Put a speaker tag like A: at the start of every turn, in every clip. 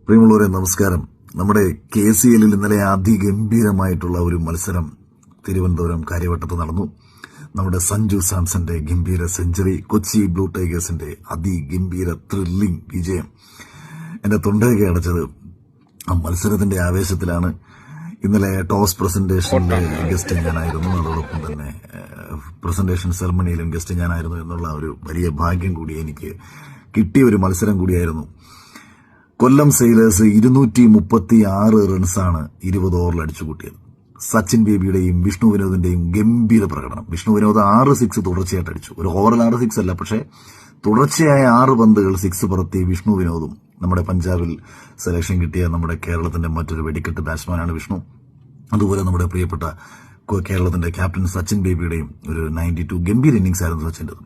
A: പ്രിയമുള്ളവരെ നമസ്കാരം. നമ്മുടെ KCL ഇന്നലെ അതിഗംഭീരമായിട്ടുള്ള ഒരു മത്സരം തിരുവനന്തപുരം കാര്യവട്ടത്ത് നടന്നു. നമ്മുടെ സഞ്ജു സാംസന്റെ ഗംഭീര സെഞ്ചുറി, കൊച്ചി ബ്ലൂ ടൈഗേഴ്സിന്റെ അതിഗംഭീര ത്രില്ലിംഗ് വിജയം എന്റെ തൊണ്ടയൊക്കെ അടച്ചത് ആ മത്സരത്തിന്റെ ആവേശത്തിലാണ്. ഇന്നലെ ടോസ് പ്രസന്റേഷനിലെ ഗസ്റ്റ് ഞാനായിരുന്നു, അതോടൊപ്പം തന്നെ പ്രസന്റേഷൻ സെറമണിയിലും ഗസ്റ്റ് ഞാനായിരുന്നു എന്നുള്ള ഒരു വലിയ ഭാഗ്യം കൂടി എനിക്ക് കിട്ടിയ ഒരു മത്സരം കൂടിയായിരുന്നു. കൊല്ലം സെയിലേഴ്സ് 236 റൺസാണ് 20 ഓവറിൽ അടിച്ചുകൂട്ടിയത്. സച്ചിൻ ബേബിയുടെയും വിഷ്ണു വിനോദിന്റെയും ഗംഭീര പ്രകടനം. വിഷ്ണു വിനോദ് 6 സിക്സ് തുടർച്ചയായിട്ട് അടിച്ചു. ഒരു ഓവറിൽ 6 സിക്സ് അല്ല, പക്ഷേ തുടർച്ചയായ 6 പന്തുകൾ സിക്സ് പറത്തി വിഷ്ണു വിനോദും. നമ്മുടെ പഞ്ചാബിൽ സെലക്ഷൻ കിട്ടിയ നമ്മുടെ കേരളത്തിന്റെ മറ്റൊരു വെടിക്കെട്ട് ബാറ്റ്സ്മാനാണ് വിഷ്ണു. അതുപോലെ നമ്മുടെ പ്രിയപ്പെട്ട കേരളത്തിന്റെ ക്യാപ്റ്റൻ സച്ചിൻ ബേബിയുടെയും ഒരു 92 ഗംഭീര ഇന്നിംഗ്സ് ആയിരുന്നു സച്ചിന്റേത്.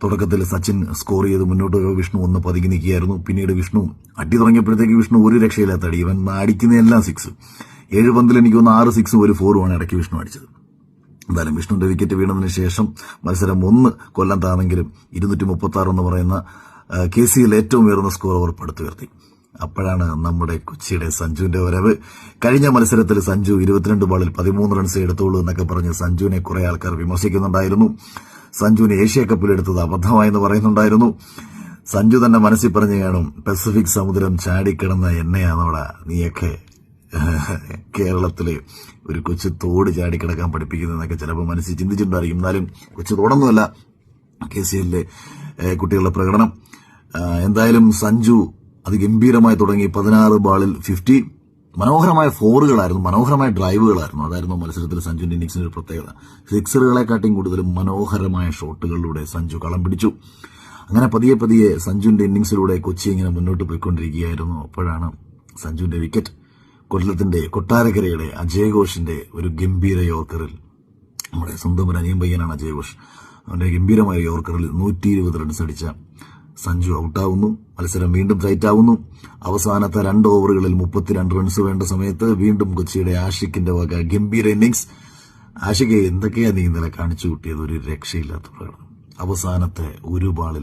A: തുടക്കത്തിൽ സച്ചിൻ സ്കോർ ചെയ്ത് മുന്നോട്ട് വിഷ്ണു ഒന്ന് പതുങ്ങി നിൽക്കുകയായിരുന്നു. പിന്നീട് വിഷ്ണു അടി തുടങ്ങിയപ്പോഴത്തേക്ക് വിഷ്ണു ഒരു രക്ഷയില്ലാത്ത അടി, ഇവൻ അടിക്കുന്നതെല്ലാം സിക്സ്. 7 പന്തിൽ എനിക്ക് തോന്നുന്നു 6 സിക്സും ഒരു 4ഉമാണ് ഇടയ്ക്ക് വിഷ്ണു അടിച്ചത്. എന്തായാലും വിഷ്ണുവിന്റെ വിക്കറ്റ് വീണതിന് ശേഷം മത്സരം 1 കൊല്ലം താണെങ്കിലും 236 എന്ന് പറയുന്ന KCL ഏറ്റവും ഉയർന്ന സ്കോർ അവർ പടുത്തുയർത്തി. അപ്പോഴാണ് നമ്മുടെ കൊച്ചിയുടെ സഞ്ജുവിന്റെ വരവ്. കഴിഞ്ഞ മത്സരത്തിൽ സഞ്ജു 22 ബോളിൽ 13 റൺസ് എടുത്തോളൂ എന്നൊക്കെ പറഞ്ഞ് സഞ്ജുവിനെ കുറെ ആൾക്കാർ വിമർശിക്കുന്നുണ്ടായിരുന്നു. സഞ്ജുവിന് ഏഷ്യ കപ്പിൽ എടുത്തത് അബദ്ധമായെന്ന് പറയുന്നുണ്ടായിരുന്നു. സഞ്ജു തന്നെ മനസ്സിൽ പറഞ്ഞു കാണും, പസഫിക് സമുദ്രം ചാടിക്കിടന്ന എന്നെയാണോടാ നീയൊക്കെ കേരളത്തിലെ ഒരു കൊച്ചു തോട് ചാടിക്കിടക്കാൻ പഠിപ്പിക്കുന്നതെന്നൊക്കെ ചിലപ്പോൾ മനസ്സിൽ ചിന്തിച്ചിട്ടുണ്ടായിരിക്കും. എന്നാലും കൊച്ചു തോടൊന്നുമല്ല KCLിലെ കുട്ടികളുടെ പ്രകടനം. എന്തായാലും സഞ്ജു അതിഗംഭീരമായി തുടങ്ങി. 16 ബോളിൽ 50, മനോഹരമായ ഫോറുകളായിരുന്നു, മനോഹരമായ ഡ്രൈവുകളായിരുന്നു. അതായിരുന്നു മത്സരത്തിൽ സഞ്ജുവിന്റെ ഇന്നിംഗ്സിന്റെ ഒരു പ്രത്യേകത. സിക്സറുകളെക്കാട്ടിയും കൂടുതലും മനോഹരമായ ഷോട്ടുകളിലൂടെ സഞ്ജു കളം പിടിച്ചു. അങ്ങനെ പതിയെ പതിയെ സഞ്ജുവിന്റെ ഇന്നിംഗ്സിലൂടെ കൊച്ചി ഇങ്ങനെ മുന്നോട്ട് പോയിക്കൊണ്ടിരിക്കുകയായിരുന്നു. അപ്പോഴാണ് സഞ്ജുവിന്റെ വിക്കറ്റ് കൊല്ലത്തിന്റെ കൊട്ടാരക്കരയുടെ അജയ് ഘോഷിന്റെ ഒരു ഗംഭീര യോർക്കറിൽ, നമ്മുടെ സ്വന്തം ഒരു അനിയൻ പയ്യനാണ് അജയ് ഘോഷ്, അവന്റെ ഗംഭീരമായ യോർക്കറിൽ 120 റൺസ് അടിച്ച സഞ്ജു ഔട്ടാവുന്നു. മത്സരം വീണ്ടും ടൈറ്റാവുന്നു. അവസാനത്തെ 2 ഓവറുകളിൽ 32 റൺസ് വേണ്ട സമയത്ത് വീണ്ടും കൊച്ചിയുടെ ആഷിഖിന്റെ വക ഗംഭീര ഇന്നിംഗ്സ്. ആഷിഖ് എന്തൊക്കെയാ നീ ഇന്നലെ കാണിച്ചു കൂട്ടിയത്, ഒരു രക്ഷയില്ലാത്ത പ്രകടനം. അവസാനത്തെ 1 ബോളിൽ